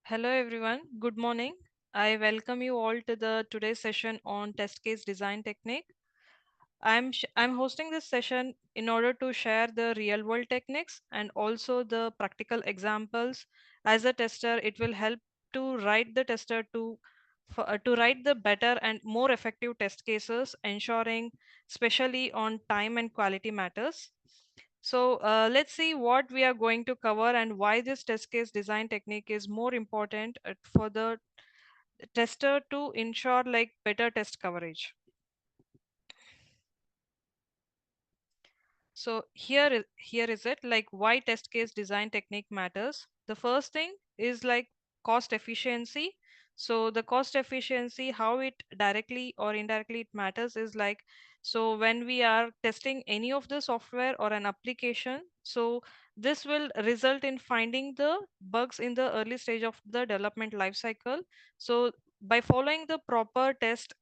Hello everyone, good morning. I welcome you all to the today's session on test case design technique. I'm hosting this session in order to share the real world techniques and also the practical examples. As a tester, it will help to write the tester to write the better and more effective test cases, ensuring especially on time and quality matters. So let's see what we are going to cover and why this test case design technique is more important for the tester to ensure like better test coverage. So here is it like why test case design technique matters. The first thing is like cost efficiency. So the cost efficiency, how it directly or indirectly it matters is like, so when we are testing any of the software or an application, so this will result in finding the bugs in the early stage of the development life cycle. So by following the proper test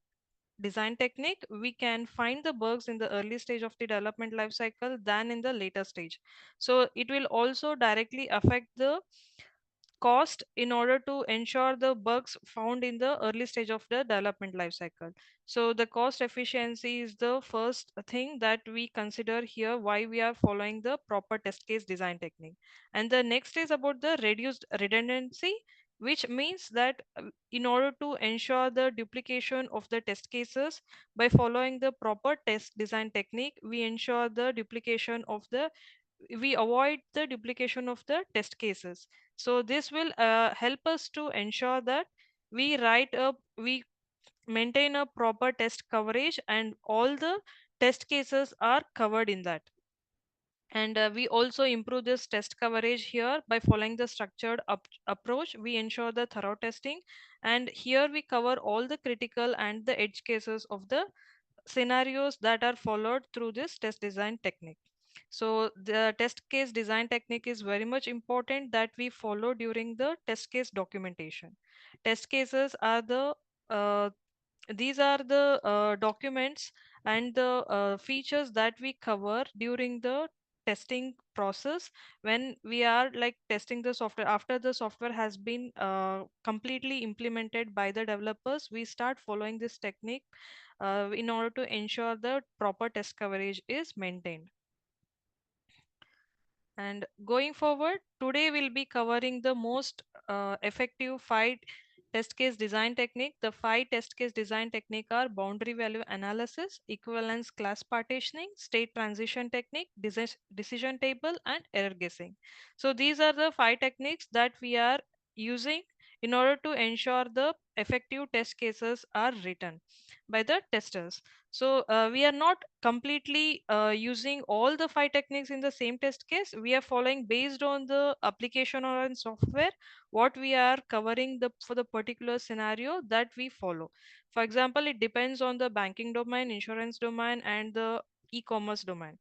design technique, we can find the bugs in the early stage of the development life cycle than in the later stage. So it will also directly affect the cost in order to ensure the bugs found in the early stage of the development life cycle. So the cost efficiency is the first thing that we consider here why we are following the proper test case design technique. And the next is about the reduced redundancy, which means that in order to ensure the duplication of the test cases, by following the proper test design technique, we ensure the duplication of the we avoid the duplication of the test cases. So this will help us to ensure that we maintain a proper test coverage and all the test cases are covered in that. And we also improve this test coverage here by following the structured approach. We ensure the thorough testing, and here we cover all the critical and the edge cases of the scenarios that are followed through this test design technique. So the test case design technique is very much important that we follow during the test case documentation. Test cases are uh, these are the documents and the features that we cover during the testing process when we are like testing the software. After the software has been completely implemented by the developers, we start following this technique in order to ensure the proper test coverage is maintained. And going forward, today we'll be covering the most effective five test case design technique. The five test case design technique are boundary value analysis, equivalence class partitioning, state transition technique, decision table, and error guessing. So these are the five techniques that we are using in order to ensure the effective test cases are written by the testers. So we are not completely using all the five techniques in the same test case. We are following based on the application or in software what we are covering the for the particular scenario that we follow. For example, it depends on the banking domain, insurance domain, and the e-commerce domain.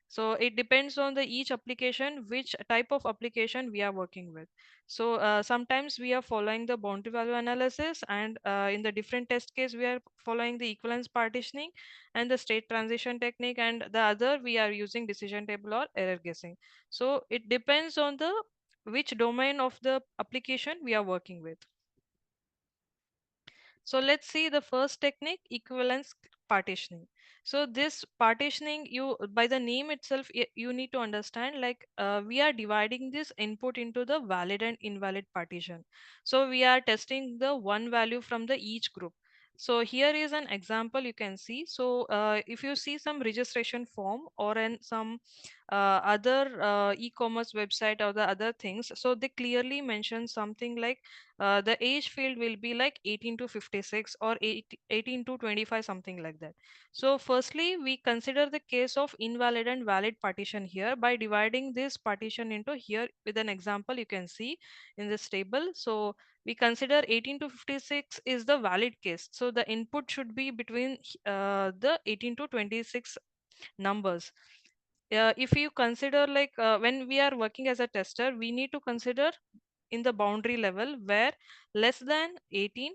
So it depends on the each application which type of application we are working with. So sometimes we are following the boundary value analysis, and in the different test case we are following the equivalence partitioning and the state transition technique, and the other we are using decision table or error guessing. So it depends on the which domain of the application we are working with. So let's see the first technique, equivalence partitioning. So this partitioning, you by the name itself, you need to understand like we are dividing this input into the valid and invalid partition. So we are testing the one value from the each group. So here is an example you can see. So if you see some registration form or in some other e-commerce website or the other things, so they clearly mention something like the age field will be like 18 to 56 or 18 to 25, something like that. So firstly we consider the case of invalid and valid partition here by dividing this partition into here with an example you can see in this table. So we consider 18 to 56 is the valid case, so the input should be between the 18 to 26 numbers. If you consider like when we are working as a tester, we need to consider in the boundary level where less than 18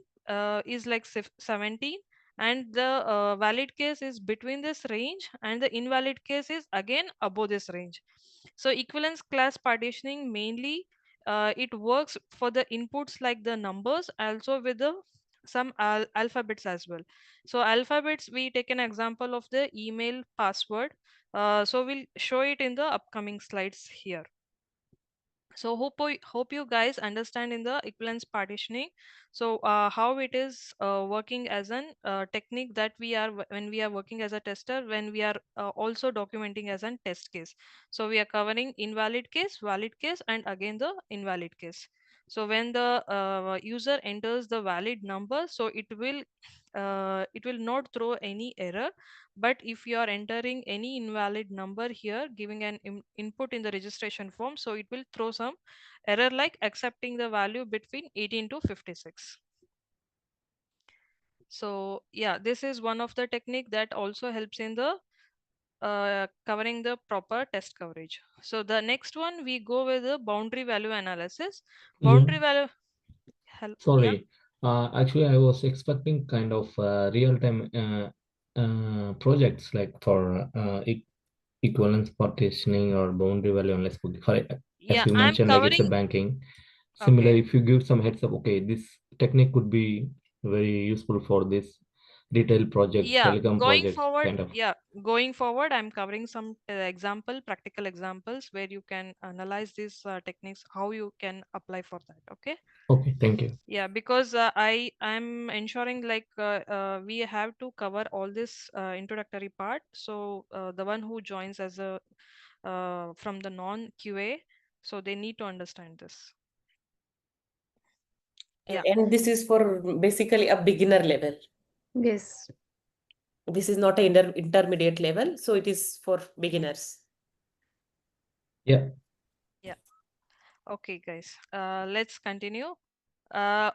is like 17, and the valid case is between this range and the invalid case is again above this range. So equivalence class partitioning mainly it works for the inputs like the numbers, also with the some alphabets as well. So alphabets, we take an example of the email password. So we'll show it in the upcoming slides here. So hope you guys understand in the equivalence partitioning. So how it is working as an technique that when we are working as a tester, when we are also documenting as an test case. So we are covering invalid case, valid case, and again the invalid case. So when the user enters the valid number, so it will not throw any error. But if you are entering any invalid number here, giving an input in the registration form, so it will throw some error like accepting the value between 18 to 56. So yeah, this is one of the technique that also helps in the covering the proper test coverage. So the next one, we go with the boundary value analysis. Yeah, Boundary value. Yeah. sorry. Actually, I was expecting kind of real-time projects like for equivalence partitioning or boundary value analysis. As Yeah, you I'm mentioned, like it's a covering. banking. Similar, Okay. if you give some heads up, okay, this technique could be very useful for this retail projects, Yeah, telecom going projects, forward, kind of. going forward, I'm covering some practical examples where you can analyze these techniques, how you can apply for that. Okay. Okay, thank you. Yeah, because I'm ensuring like we have to cover all this introductory part. So the one who joins as a from the non QA, so they need to understand this. Yeah. And this is for basically a beginner level. Yes. This is not an intermediate level, so it is for beginners. Yeah. Yeah. Okay, guys. Let's continue. Uh,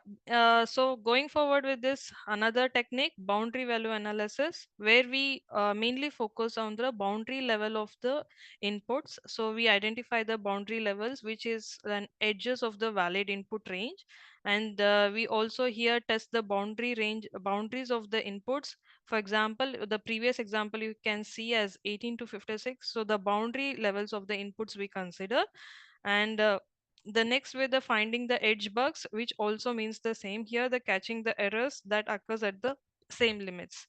so going forward with this, another technique, boundary value analysis, where we mainly focus on the boundary level of the inputs. So we identify the boundary levels, which is an edges of the valid input range, and we also here test the boundaries of the inputs. For example, the previous example you can see as 18 to 56. So the boundary levels of the inputs we consider, and the next way, the finding the edge bugs, which also means the same here, the catching the errors that occurs at the same limits.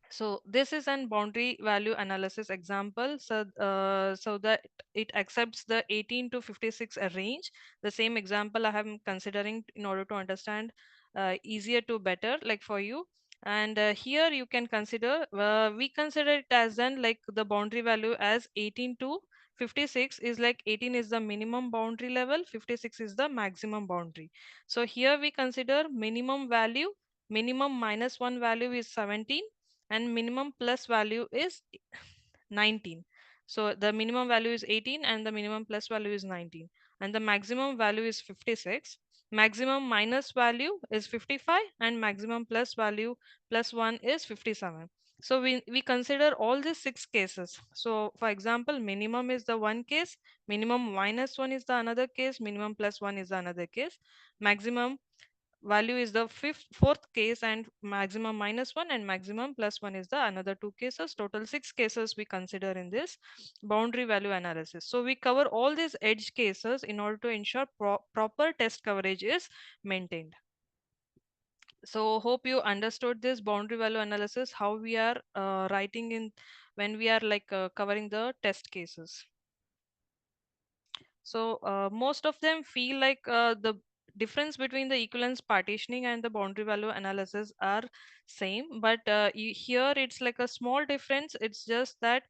So this is an boundary value analysis example. So that it accepts the 18 to 56 range. The same example I am considering in order to understand easier to better like for you. And here you can consider, we consider it as then like the boundary value as 18 to 56 is like 18 is the minimum boundary level, 56 is the maximum boundary. So here we consider minimum value, minimum minus one value is 17, and minimum plus value is 19. So the minimum value is 18 and the minimum plus value is 19, and the maximum value is 56. Maximum minus value is 55 and maximum plus value plus 1 is 57. So we consider all these six cases. So for example, minimum is the one case, minimum minus 1 is the another case, minimum plus 1 is the another case, maximum value is the fourth case, and maximum minus 1 and maximum plus 1 is the another two cases. Total six cases we consider in this boundary value analysis. So we cover all these edge cases in order to ensure proper test coverage is maintained. So hope you understood this boundary value analysis, how we are writing in when we are like covering the test cases. So most of them feel like the difference between the equivalence partitioning and the boundary value analysis are same, but here it's like a small difference. It's just that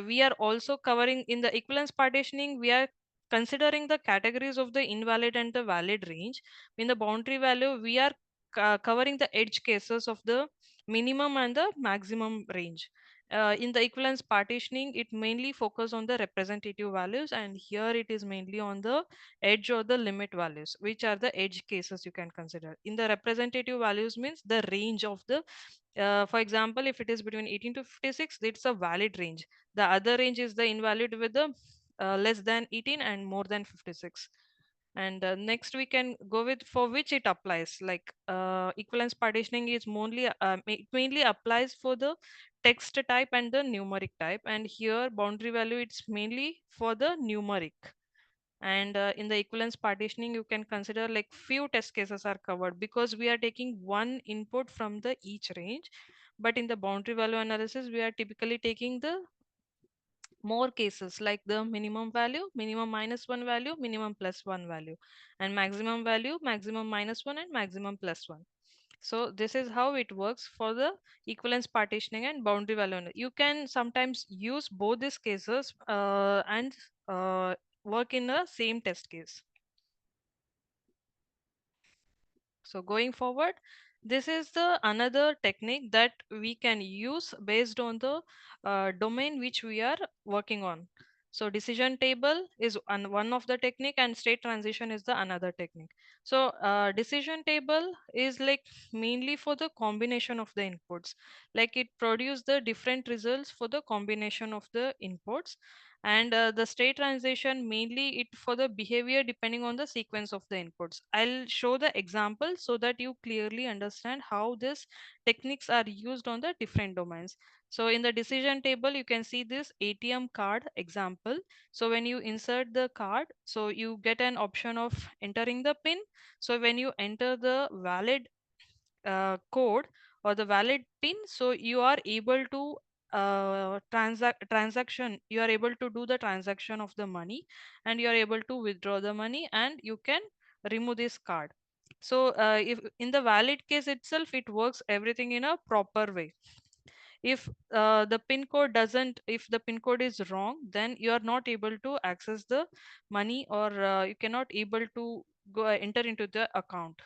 we are also covering in the equivalence partitioning, we are considering the categories of the invalid and the valid range. In the boundary value, we are covering the edge cases of the minimum and the maximum range. In the equivalence partitioning, it mainly focus on the representative values, and here it is mainly on the edge or the limit values, which are the edge cases you can consider. In the representative values means the range of the for example, if it is between 18 to 56, it's a valid range. The other range is the invalid with the less than 18 and more than 56. And next we can go with for which it applies, like equivalence partitioning is mainly applies for the text type and the numeric type, and here boundary value it's mainly for the numeric. And in the equivalence partitioning, you can consider like few test cases are covered because we are taking one input from the each range. But in the boundary value analysis, we are typically taking the more cases, like the minimum value, minimum minus one value, minimum plus one value, and maximum value, maximum minus one, and maximum plus one. So this is how it works for the equivalence partitioning and boundary value you can sometimes use both these cases and work in the same test case. So going forward, this is the another technique that we can use based on the domain which we are working on. So decision table is one of the technique, and state transition is the another technique. So decision table is like mainly for the combination of the inputs, like it produce the different results for the combination of the inputs. And the state transition mainly it for the behavior depending on the sequence of the inputs. I'll show the example so that you clearly understand how these techniques are used on the different domains. So in the decision table you can see this ATM card example. So when you insert the card, so you get an option of entering the pin. So when you enter the valid code or the valid pin, so you are able to transaction, you are able to do the transaction of the money, and you are able to withdraw the money, and you can remove this card. So if in the valid case itself, it works everything in a proper way. If the pin code doesn't, if the pin code is wrong, then you are not able to access the money, or you cannot able to go enter into the account.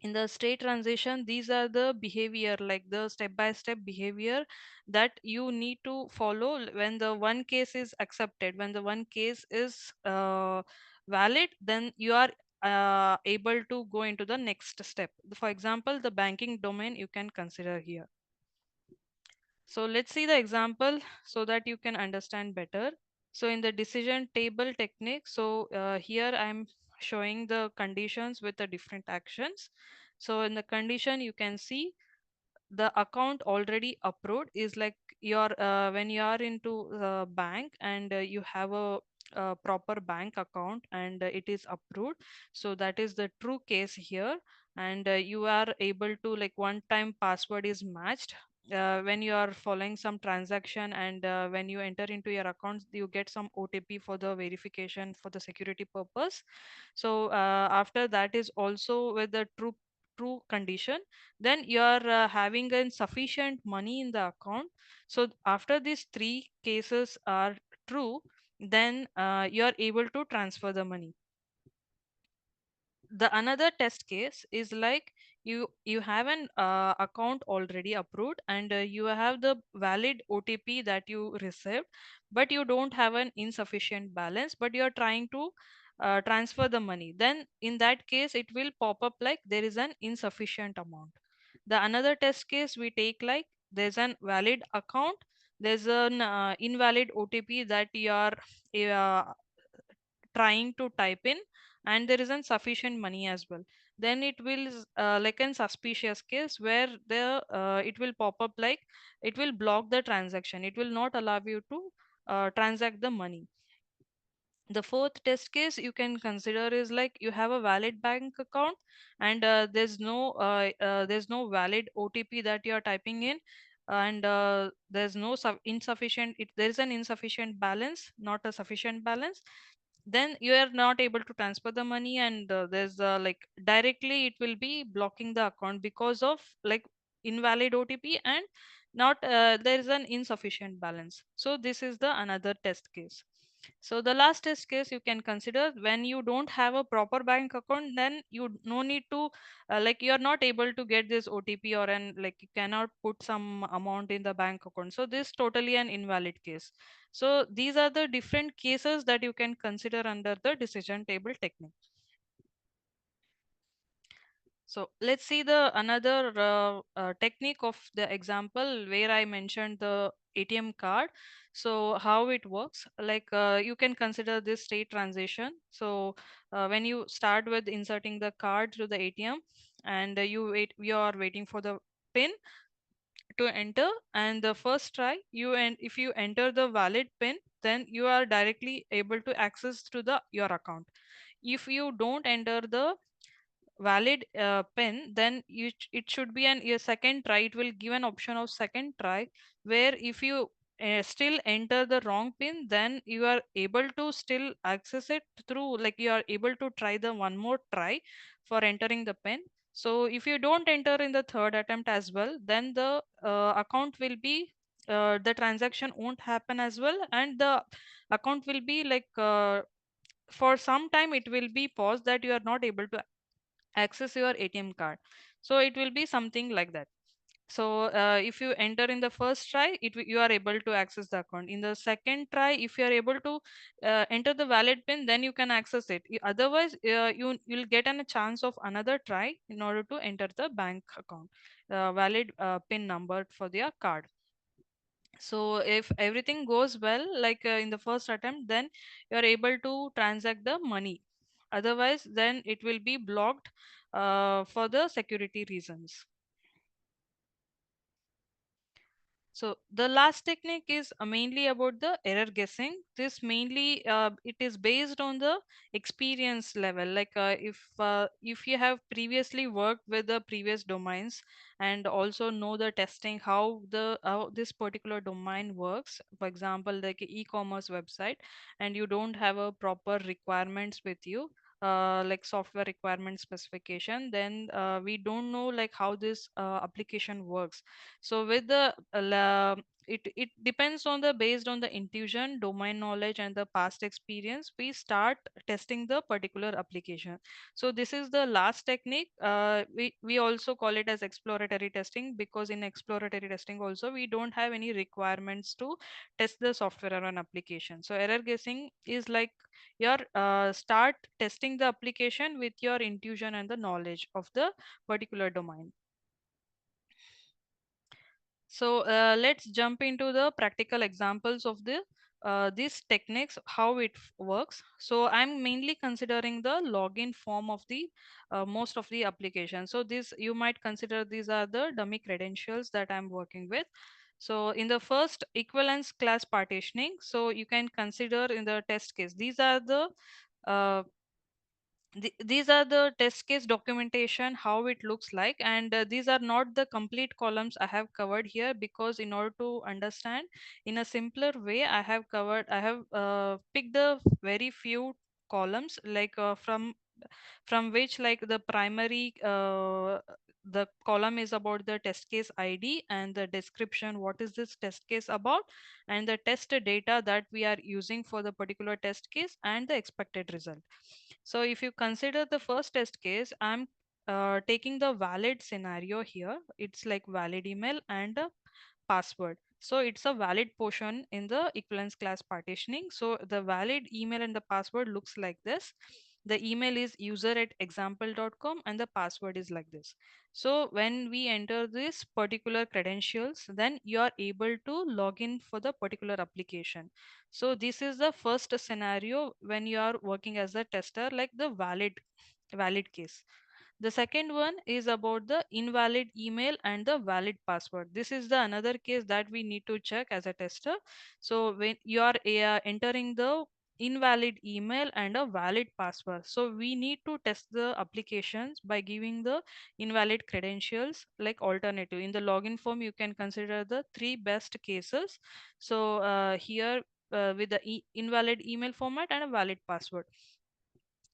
In the state transition, these are the behavior, like the step by step behavior that you need to follow when the one case is accepted, when the one case is valid, then you are able to go into the next step. For example, the banking domain you can consider here. So let's see the example so that you can understand better. So in the decision table technique, so here I'm showing the conditions with the different actions. So in the condition, you can see the account already approved is like your when you are into the bank, and you have a proper bank account, and it is approved. So that is the true case here. And you are able to, like, one time password is matched when you are following some transaction, and when you enter into your account, you get some OTP for the verification for the security purpose. So after that is also with the true condition, then you are having insufficient money in the account. So after these three cases are true, then you are able to transfer the money. The another test case is like you have an account already approved, and you have the valid OTP that you received, but you don't have an insufficient balance, but you are trying to transfer the money. Then in that case, it will pop up like there is an insufficient amount. The another test case we take, like there's an valid account, there's an invalid OTP that you are uh, trying to type in, and there isn't sufficient money as well. Then it will like an suspicious case where the it will pop up like it will block the transaction, it will not allow you to transact the money. The fourth test case you can consider is like you have a valid bank account, and there's no valid OTP that you are typing in, and there's no insufficient, there is an insufficient balance, not a sufficient balance. Then you are not able to transfer the money, and there's like directly it will be blocking the account because of like invalid OTP, and not there is an insufficient balance. So this is the another test case. So the last test case you can consider when you don't have a proper bank account, then you no need to like you are not able to get this OTP, or an like you cannot put some amount in the bank account. So this totally an invalid case. So these are the different cases that you can consider under the decision table technique. So let's see the another technique of the example where I mentioned the ATM card. So how it works, like you can consider this state transition. So when you start with inserting the card to the ATM, and you are waiting for the pin to enter, and the first try you, and if you enter the valid pin, then you are directly able to access to the your account. If you don't enter the valid pin, then it should be an a second try. It will give an option of second try, where if you still enter the wrong pin, then you are able to still access it through, like you are able to try the one more try for entering the pin. So if you don't enter in the third attempt as well, then the account will be the transaction won't happen as well, and the account will be like for some time it will be paused, that you are not able to access your ATM card. So it will be something like that. So if you enter in the first try, you are able to access the account. In the second try, if you are able to enter the valid pin, then you can access it. Otherwise, you'll get a chance of another try in order to enter the bank account valid pin number for their card. So if everything goes well, like in the first attempt, then you are able to transact the money. Otherwise, then it will be blocked for the security reasons. So the last technique is mainly about the error guessing. This mainly it is based on the experience level. Like if you have previously worked with the previous domains and also know the testing, how this particular domain works. For example, like a e-commerce website, and you don't have a proper requirements with you, like software requirement specification, then we don't know like how this application works. So with the it depends on the based on the intuition, domain knowledge, and the past experience, we start testing the particular application. So this is the last technique. We also call it as exploratory testing, because in exploratory testing also we don't have any requirements to test the software or an application. So error guessing is like your start testing the application with your intuition and the knowledge of the particular domain. So let's jump into the practical examples of the these techniques, how it works. So I'm mainly considering the login form of the most of the applications. So this you might consider these are the dummy credentials that I'm working with. So in the first equivalence class partitioning, so you can consider in the test case, these are the uh, these are the test case documentation, how it looks like, and these are not the complete columns I have covered here, because in order to understand in a simpler way, I have picked the very few columns, like from which like the primary the column is about the test case ID and the description, what is this test case about, and the test data that we are using for the particular test case, and the expected result. So if you consider the first test case, I'm taking the valid scenario here. It's like valid email and a password. So it's a valid portion in the equivalence class partitioning. So the valid email and the password looks like this. The email is user@example.com and the password is like this. So when we enter this particular credentials, then you are able to log in for the particular application. So this is the first scenario when you are working as a tester, like the valid case. The second one is about the invalid email and the valid password. This is the another case that we need to check as a tester. So when you are entering the invalid email and a valid password, so we need to test the applications by giving the invalid credentials like alternative. In the login form, you can consider the three best cases. So here with the invalid email format and a valid password.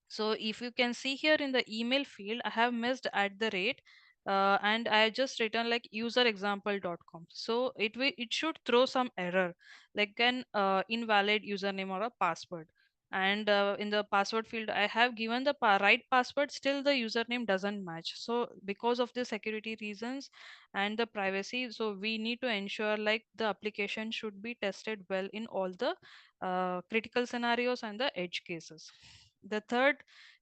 So if you can see here in the email field, I have missed at the rate, and I just written like userexample.com. So it should throw some error, like an invalid username or a password. And in the password field, I have given the right password, still the username doesn't match. So because of the security reasons and the privacy, so we need to ensure like the application should be tested well in all the critical scenarios and the edge cases. The third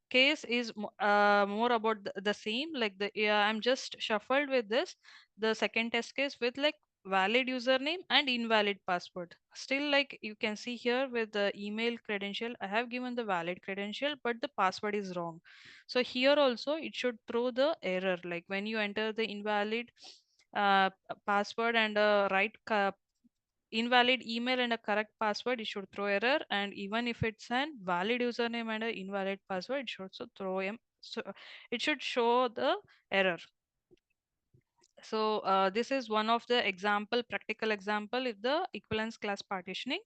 case is more about the same, like the yeah, I'm just shuffled with this, the second test case with like valid username and invalid password. Still, like you can see here with the email credential, I have given the valid credential, but the password is wrong. So here also it should throw the error, like when you enter the invalid password and right invalid email and a correct password, it should throw error. And even if it's an valid username and an invalid password, it should also throw so it should show the error. So this is one of the example, practical example of the equivalence class partitioning.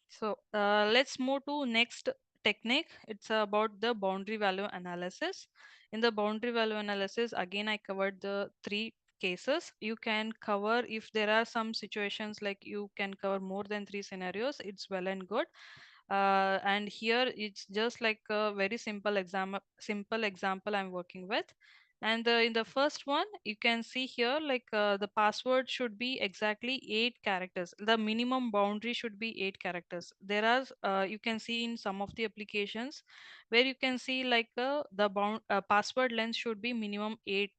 So let's move to next technique. It's about the boundary value analysis. In the boundary value analysis, again, I covered the three cases. You can cover if there are some situations like you can cover more than three scenarios, it's well and good. And here it's just like a very simple example I'm working with. And in the first one, you can see here like the password should be exactly 8 characters. The minimum boundary should be 8 characters. There are you can see in some of the applications where you can see like the password length should be minimum 8.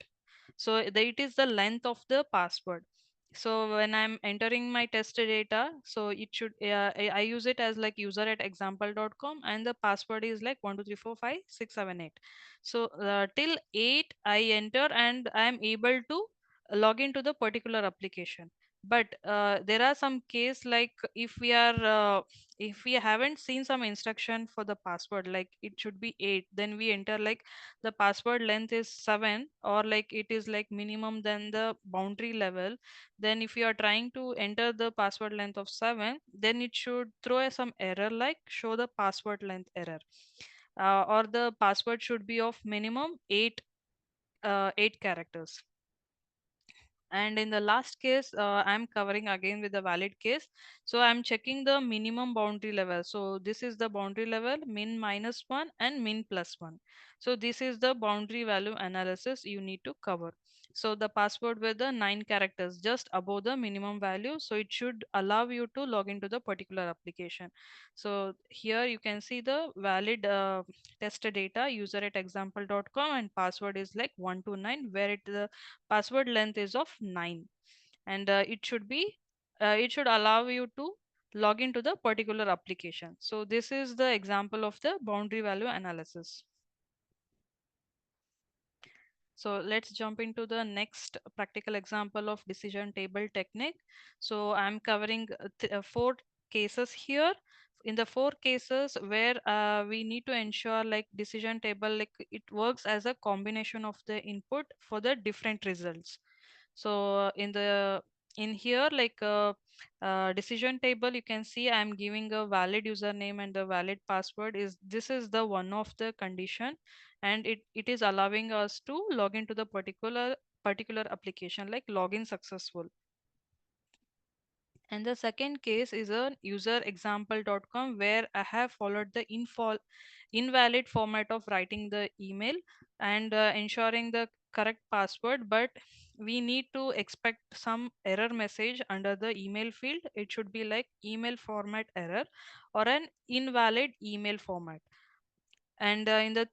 So it is the length of the password. So when I'm entering my test data, so it should I use it as like user at example.com, and the password is like 1234567 so till 8 I enter and I am able to log into the particular application. But there are some case like if we haven't seen some instruction for the password, like it should be 8, then we enter like the password length is 7, or like it is like minimum than the boundary level. Then if you are trying to enter the password length of 7, then it should throw some error like show the password length error, or the password should be of minimum 8 characters. And in the last case, I'm covering again with the valid case. So I'm checking the minimum boundary level. So this is the boundary level, min -1 and min +1. So this is the boundary value analysis you need to cover. So the password with the 9 characters just above the minimum value, so it should allow you to log into the particular application. So here you can see the valid test data user at example.com, and password is like 129, where the password length is of 9. And it should allow you to log into the particular application. So this is the example of the boundary value analysis. So let's jump into the next practical example of decision table technique. So I'm covering 4 cases here. In the 4 cases where we need to ensure like decision table, like it works as a combination of the input for the different results. So in here like decision table, you can see I'm giving a valid username and the valid password is this is the one of the condition, and it is allowing us to log into the particular application like login successful. And the second case is a user example.com where I have followed the invalid format of writing the email and ensuring the correct password, but we need to expect some error message under the email field. It should be like email format error or an invalid email format. And in the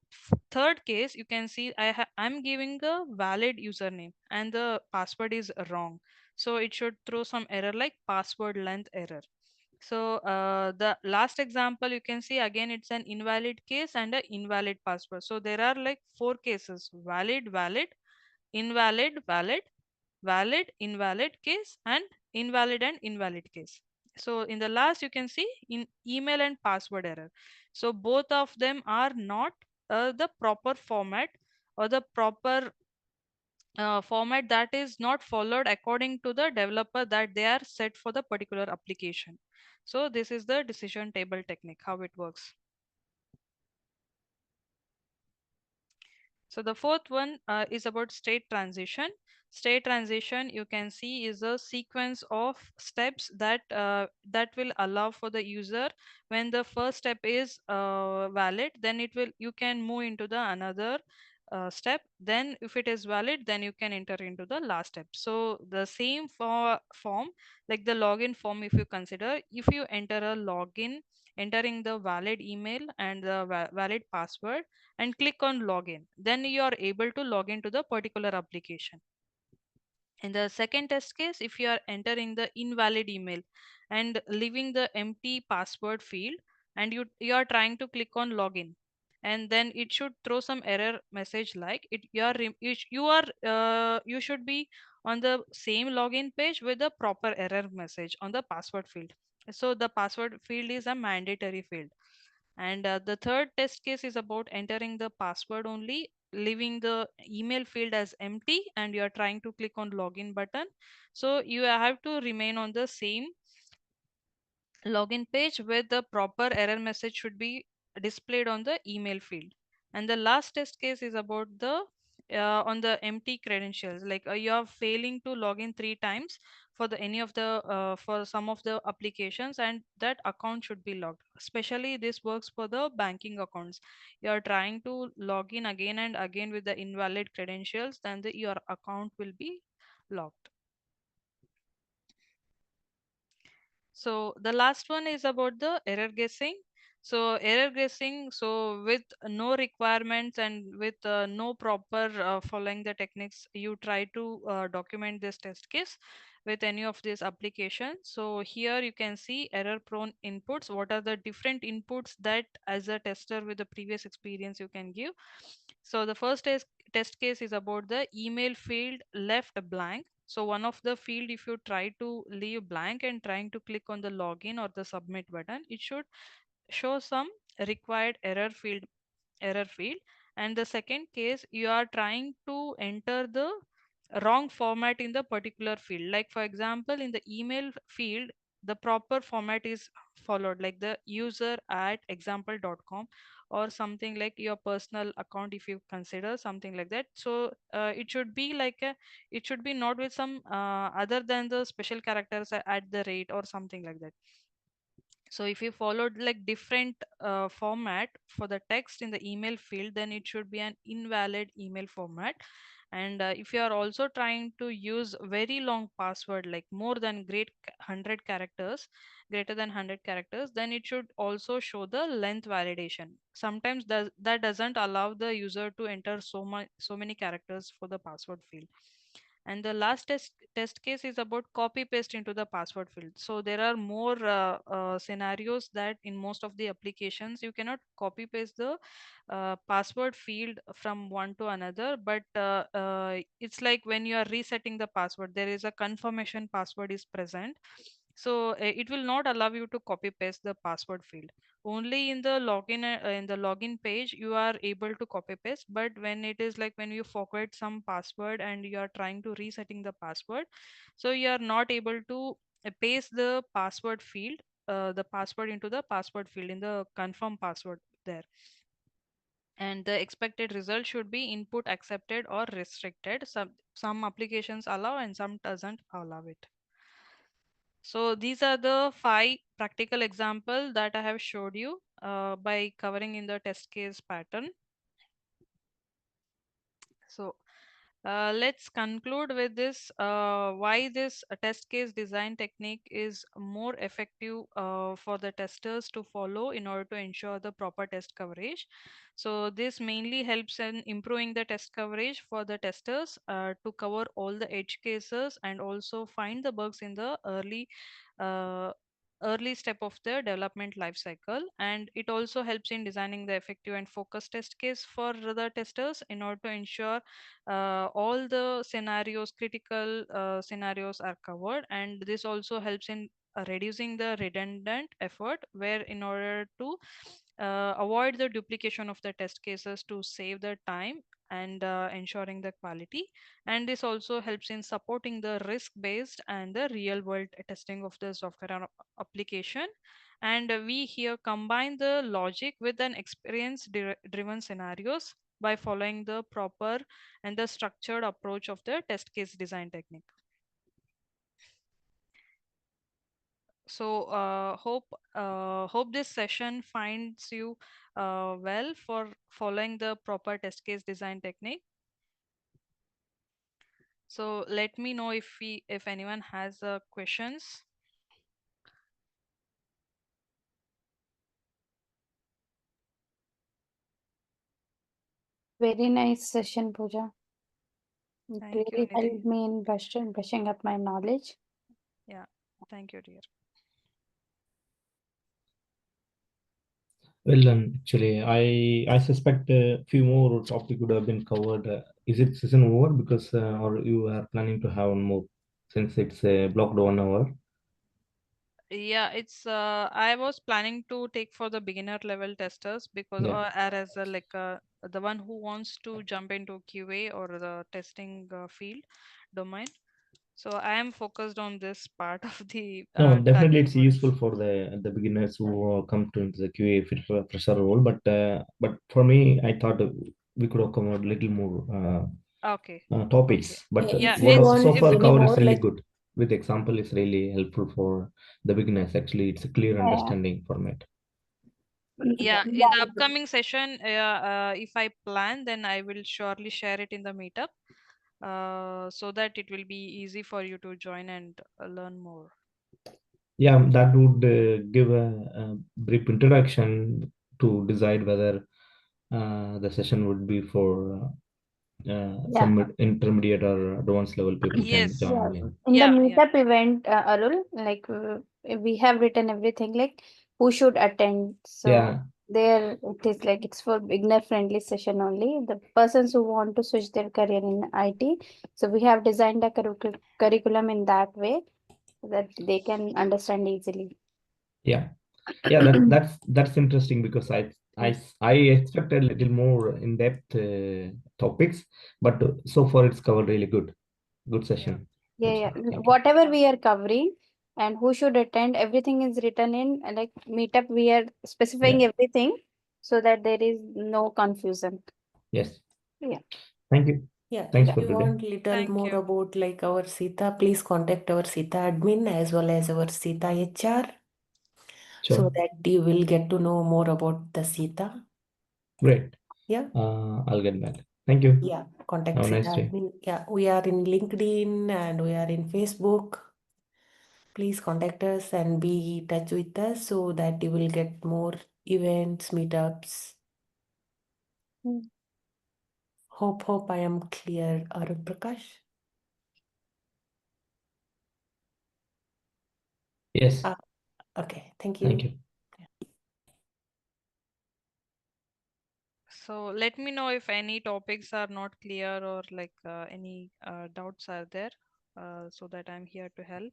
third case, you can see I'm giving a valid username and the password is wrong. So it should throw some error like password length error. So the last example, you can see again it's an invalid case and an invalid password. So there are like 4 cases: valid, valid, invalid, valid, valid, invalid case, and invalid and invalid case. So in the last, you can see in email and password error. So both of them are not the proper format or the proper format that is not followed according to the developer that they are set for the particular application. So this is the decision table technique, how it works. So the fourth one is about state transition. State transition, you can see, is a sequence of steps that will allow for the user, when the first step is valid, then it will you can move into the another step. Then if it is valid, then you can enter into the last step. So the same form, like the login form, if you consider, if you enter a login, entering the valid email and the valid password and click on login, then you are able to log into the particular application. In the second test case, if you are entering the invalid email and leaving the empty password field, and you are trying to click on login, and then it should throw some error message like it you are you should be on the same login page with the proper error message on the password field. So the password field is a mandatory field. And the third test case is about entering the password only, leaving the email field as empty, and you are trying to click on login button. So you have to remain on the same login page where the proper error message should be displayed on the email field. And the last test case is about the on the empty credentials, like you are failing to log in 3 times for the any of the for some of the applications, and that account should be logged. Especially this works for the banking accounts. You are trying to log in again and again with the invalid credentials, then your account will be locked. So the last one is about the error guessing. So error guessing, so with no requirements and with no proper following the techniques, you try to document this test case with any of these applications. So here you can see error prone inputs. What are the different inputs that as a tester with the previous experience you can give? So the first test case is about the email field left blank. So one of the field, if you try to leave blank and trying to click on the login or the submit button, it should show some required error field. And the second case, you are trying to enter the wrong format in the particular field. Like for example, in the email field, the proper format is followed, like the user at example.com or something like your personal account, if you consider something like that. So it should be like it should be not with some other than the special characters at the rate or something like that. So if you followed like different format for the text in the email field, then it should be an invalid email format. And if you are also trying to use very long password, like more than 100 characters, greater than 100 characters, then it should also show the length validation. Sometimes that doesn't allow the user to enter so many characters for the password field. And the last test case is about copy paste into the password field. So there are more scenarios that in most of the applications you cannot copy paste the password field from one to another, but it's like when you are resetting the password, there is a confirmation password is present. So it will not allow you to copy paste the password field. Only in the login page you are able to copy paste, but when it is like when you forget some password and you are trying to resetting the password, so you are not able to paste the password field, the password into the password field in the confirm password there. And the expected result should be input accepted or restricted. Some applications allow and some doesn't allow it. So these are the 5 practical examples that I have showed you by covering in the test case pattern. So let's conclude with this, why this test case design technique is more effective for the testers to follow in order to ensure the proper test coverage. So this mainly helps in improving the test coverage for the testers to cover all the edge cases and also find the bugs in the uh, early step of the development life cycle. And it also helps in designing the effective and focused test case for the testers in order to ensure all the scenarios, critical scenarios are covered. And this also helps in reducing the redundant effort, where in order to avoid the duplication of the test cases to save the time and ensuring the quality. And this also helps in supporting the risk based and the real world testing of the software application. And we here combine the logic with an experience driven scenarios by following the proper and the structured approach of the test case design technique. So hope this session finds you well for following the proper test case design technique. So let me know if anyone has questions. Very nice session, Pooja. It Thank you, really Nidhi. helped me in brushing up my knowledge. Yeah, thank you, dear. Well done. Actually, I suspect a few more topics would have been covered is it session over because or you are planning to have one more since it's blocked 1 hour? Yeah, it's I was planning to take for the beginner level testers because Yeah. or as a, like the one who wants to jump into QA or the testing field domain. So I am focused on this part of the No, definitely target it's audience. useful for the beginners who come to the QA fresher role. But for me, I thought we could have covered a little more Okay, okay. topics. But Yeah, If you what it's so want if far any covered more, is really like, good. With example is really helpful for the beginners. Actually, it's a clear Yeah. understanding format. yeah, in the Yeah. upcoming session, if I plan, then I will surely share it in the meetup, so that it will be easy for you to join and learn more. Yeah, that would give a brief introduction to decide whether the session would be for Yeah. some intermediate or advanced level people can Yes, Yeah. join. Yeah. In the yeah, yeah. meetup event, Arul, like we have written everything, like who should attend. So Yeah, there it is, like it's for beginner friendly session only. The persons who want to switch their career in IT. So we have designed a curriculum in that way that they can understand easily. yeah, yeah. That's interesting because I expected a little more in depth topics, but so far it's covered really good Yeah. session. Yeah, Good yeah. session. Thank you. Whatever we are covering and who should attend, everything is written in like meetup. We are Yeah. specifying everything so that there is no confusion. Yes. Yeah. Thank you. yeah, Thanks if for you today. want little Thank more you. about like our SITA, please contact our SITA admin as well as our SITA HR so Sure. that you will get to know more about the SITA. Great. Yeah, I'll get back. Thank you. yeah, contact Have a SITA nice day. admin. Yeah, we are in LinkedIn and we are in Facebook. Please contact us and be in touch with us so that you will get more events, meetups. Mm. Hope I am clear, Arun Prakash. Yes. Ah, okay, thank Thank you. you. So let me know if any topics are not clear or like any doubts are there, so that I'm here to help.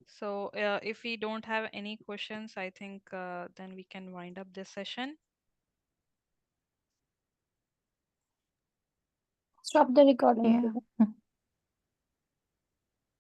So if we don't have any questions, I think then we can wind up this session. Stop the recording. Yeah. Pooja.